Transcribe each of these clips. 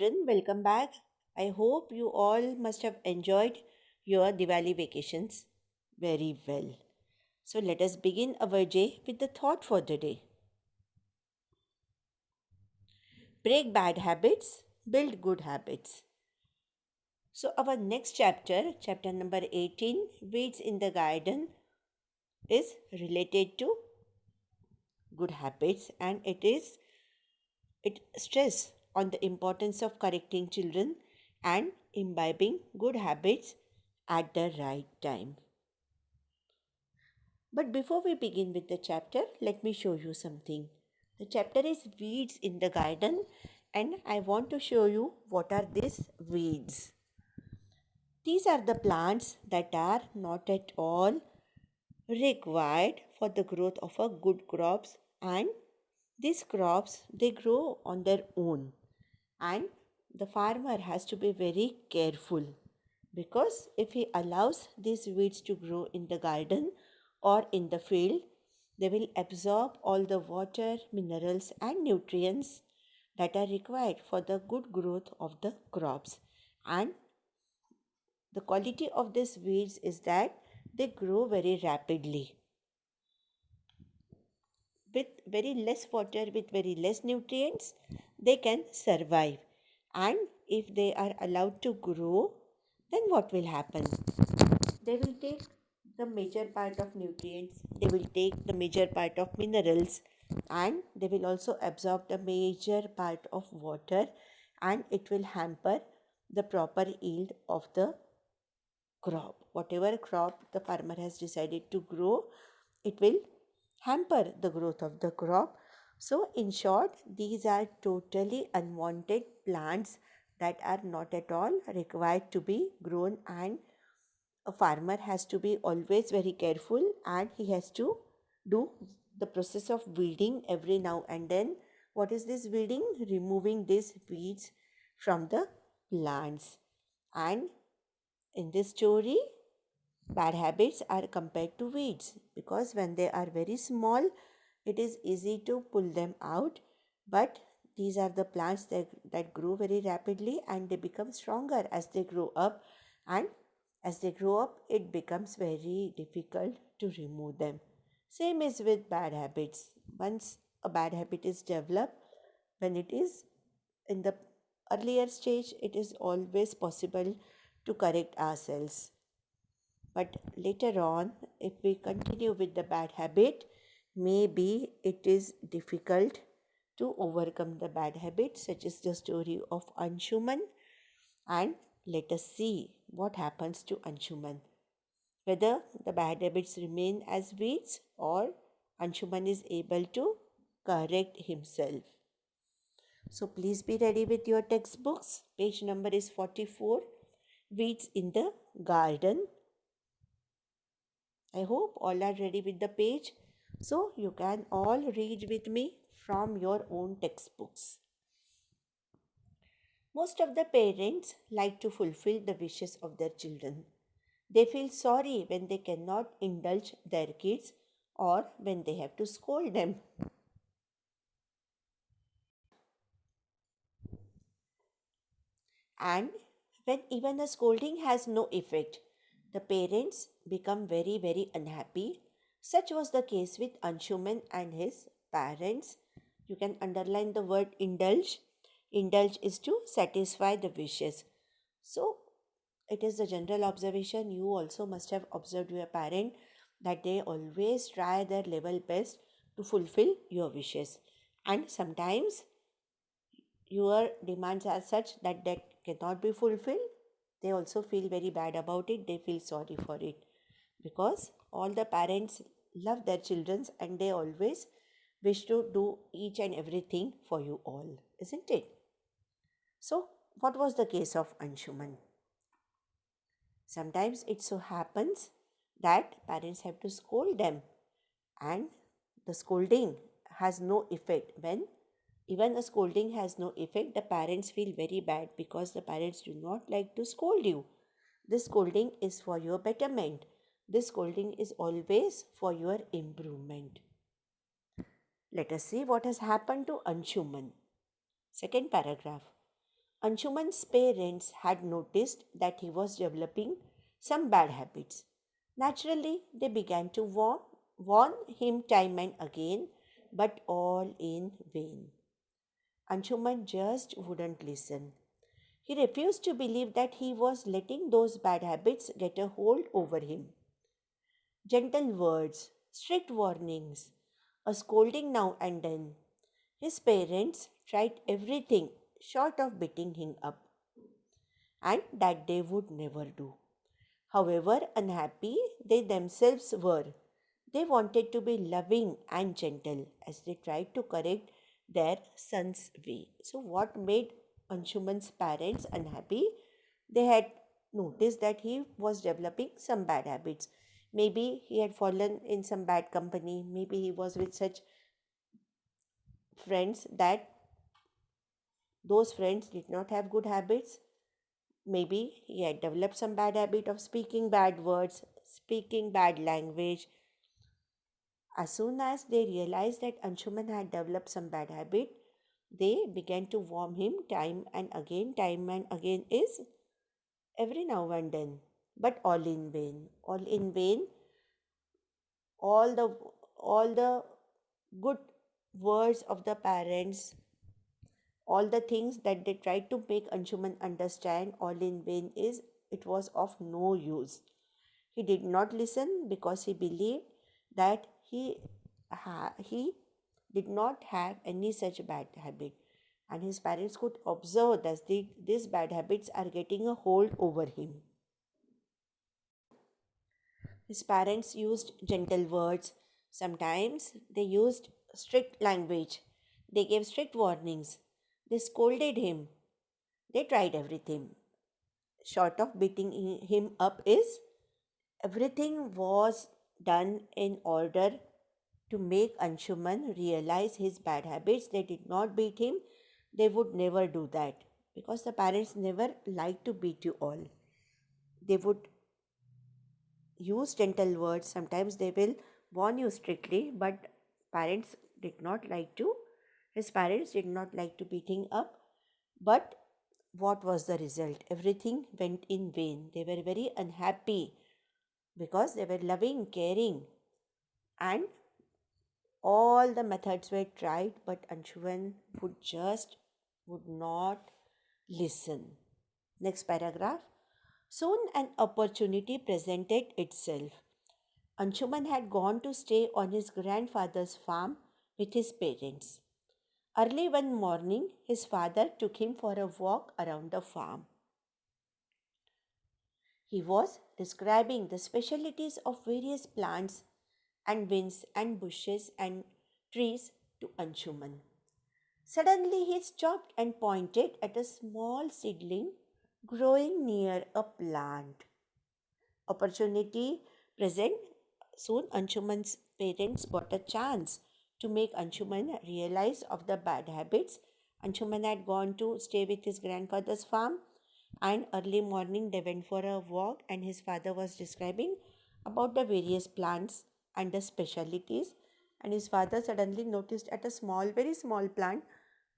children, welcome back. I hope you all must have enjoyed your Diwali vacations very well. So let us begin our day with the thought for the day. Break bad habits, build good habits. So our next chapter, chapter number 18, Weeds in the Garden, is related to good habits, and it stress on the importance of correcting children and imbibing good habits at the right time. But before we begin with the chapter, let me show you something. The chapter is Weeds in the Garden, and I want to show you what are these weeds. These are the plants that are not at all required for the growth of a good crops, and these crops they grow on their own, and the farmer has to be very careful, because if he allows these weeds to grow in the garden or in the field, they will absorb all the water, minerals, and nutrients that are required for the good growth of the crops. And the quality of these weeds is that they grow very rapidly with very less water, with very less nutrients. They can survive, and if they are allowed to grow, then what will happen? They will take the major part of nutrients, they will take the major part of minerals, and they will also absorb the major part of water, and it will hamper the proper yield of the crop. Whatever crop the farmer has decided to grow, it will hamper the growth of the crop. So, in short, these are totally unwanted plants that are not at all required to be grown, and a farmer has to be always very careful, and he has to do the process of weeding every now and then. What is this weeding? Removing these weeds from the plants. And in this story, bad habits are compared to weeds, because when they are very small, it is easy to pull them out. But these are the plants that grow very rapidly, and they become stronger as they grow up. And as they grow up, it becomes very difficult to remove them. Same is with bad habits. Once a bad habit is developed, when it is in the earlier stage, it is always possible to correct ourselves. But later on, if we continue with the bad habit, maybe it is difficult to overcome the bad habit, such as the story of Anshuman. And let us see what happens to Anshuman. Whether the bad habits remain as weeds, or Anshuman is able to correct himself. So please be ready with your textbooks. Page number is 44, Weeds in the Garden. I hope all are ready with the page, so you can all read with me from your own textbooks. Most of the parents like to fulfill the wishes of their children. They feel sorry when they cannot indulge their kids, or when they have to scold them. And when even a scolding has no effect, the parents become very, very unhappy. Such was the case with Anshuman and his parents. You can underline the word indulge. Indulge is to satisfy the wishes. So, it is a general observation. You also must have observed your parent, that they always try their level best to fulfill your wishes. And sometimes your demands are such that cannot be fulfilled. They also feel very bad about it, they feel sorry for it, because all the parents love their children, and they always wish to do each and everything for you all, isn't it? So what was the case of Anshuman? Sometimes it so happens that parents have to scold them, and the scolding has no effect. When even a scolding has no effect, the parents feel very bad, because the parents do not like to scold you. This scolding is for your betterment. This scolding is always for your improvement. Let us see what has happened to Anshuman. Second paragraph. Anshuman's parents had noticed that he was developing some bad habits. Naturally, they began to warn him time and again, but all in vain. Anshuman just wouldn't listen. He refused to believe that he was letting those bad habits get a hold over him. Gentle words, strict warnings, a scolding now and then. His parents tried everything short of beating him up, and that they would never do. However unhappy they themselves were, they wanted to be loving and gentle as they tried to correct their son's way. So, what made Anshuman's parents unhappy? They had noticed that he was developing some bad habits. Maybe he had fallen in some bad company, maybe he was with such friends that those friends did not have good habits. Maybe he had developed some bad habit of speaking bad words, speaking bad language. As soon as they realized that Anshuman had developed some bad habit, they began to warn him time and again is every now and then, but all in vain. All in vain. All the all the good words of the parents, all the things that they tried to make Anshuman understand, all in vain is it was of no use. He did not listen because he believed that he did not have any such bad habit, and his parents could observe that these bad habits are getting a hold over him. His parents used gentle words. Sometimes they used strict language. They gave strict warnings. They scolded him. They tried everything. Short of beating him up is everything was done in order to make Anshuman realize his bad habits. They did not beat him. They would never do that because the parents never like to beat you all. They would use gentle words. Sometimes they will warn you strictly, but parents did not like to. His parents did not like to beat him up. But what was the result? Everything went in vain. They were very unhappy because they were loving, caring, and all the methods were tried, but Anshuman would not listen. Next paragraph. Soon an opportunity presented itself. Anshuman had gone to stay on his grandfather's farm with his parents. Early one morning, his father took him for a walk around the farm. He was describing the specialities of various plants and vines and bushes and trees to Anshuman. Suddenly he stopped and pointed at a small seedling growing near a plant. Opportunity present. Soon Anshuman's parents got a chance to make Anshuman realize of the bad habits. Anshuman had gone to stay with his grandfather's farm, and early morning they went for a walk, and his father was describing about the various plants and the specialities, and his father suddenly noticed at a very small plant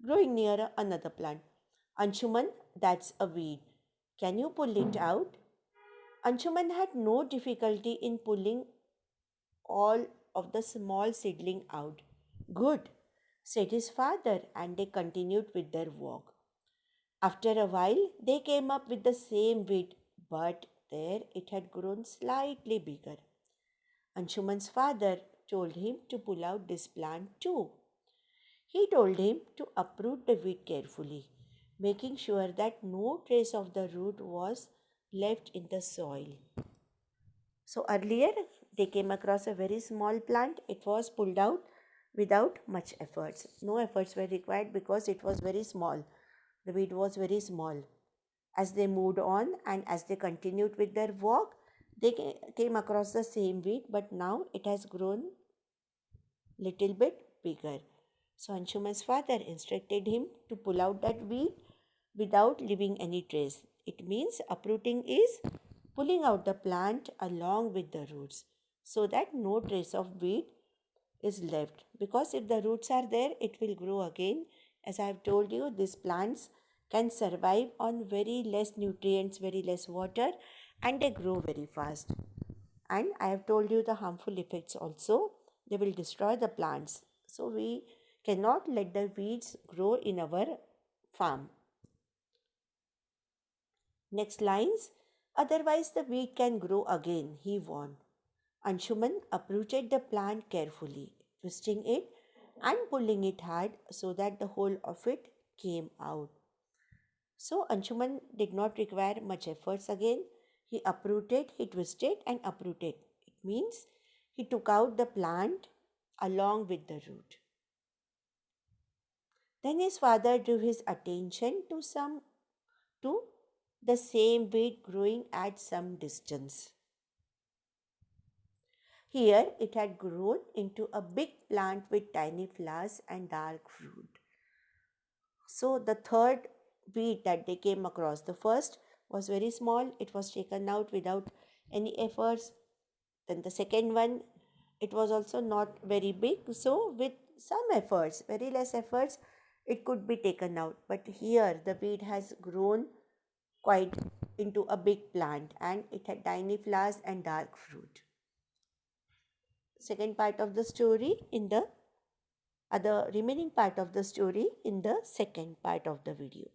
growing near another plant. Anshuman, that's a weed. Can you pull it out? Anshuman had no difficulty in pulling all of the small seedling out. Good, said his father, and they continued with their walk. After a while, they came up with the same weed, but there it had grown slightly bigger. Anshuman's father told him to pull out this plant too. He told him to uproot the weed carefully, making sure that no trace of the root was left in the soil. So earlier they came across a very small plant. It was pulled out without much efforts. No efforts were required because it was very small. The weed was very small. As they moved on and as they continued with their walk, they came across the same weed, but now it has grown little bit bigger. So Anshuman's father instructed him to pull out that weed without leaving any trace. It means uprooting is pulling out the plant along with the roots so that no trace of weed is left. Because if the roots are there, it will grow again. As I have told you, these plants can survive on very less nutrients, very less water, and they grow very fast. And I have told you the harmful effects also. They will destroy the plants. So we cannot let the weeds grow in our farm. Next lines. Otherwise, the weed can grow again, he warned. Anshuman uprooted the plant carefully, twisting it and pulling it hard so that the whole of it came out. So Anshuman did not require much efforts again. He uprooted, he twisted and uprooted. It means he took out the plant along with the root. Then his father drew his attention to the same weed growing at some distance. Here it had grown into a big plant with tiny flowers and dark fruit. So the third weed that they came across, the first was very small, it was taken out without any efforts. Then the second one, it was also not very big, so with some efforts, very less efforts, it could be taken out. But here the weed has grown quite into a big plant and it had tiny flowers and dark fruit. Second part of the story in the other remaining part of the story in the second part of the video.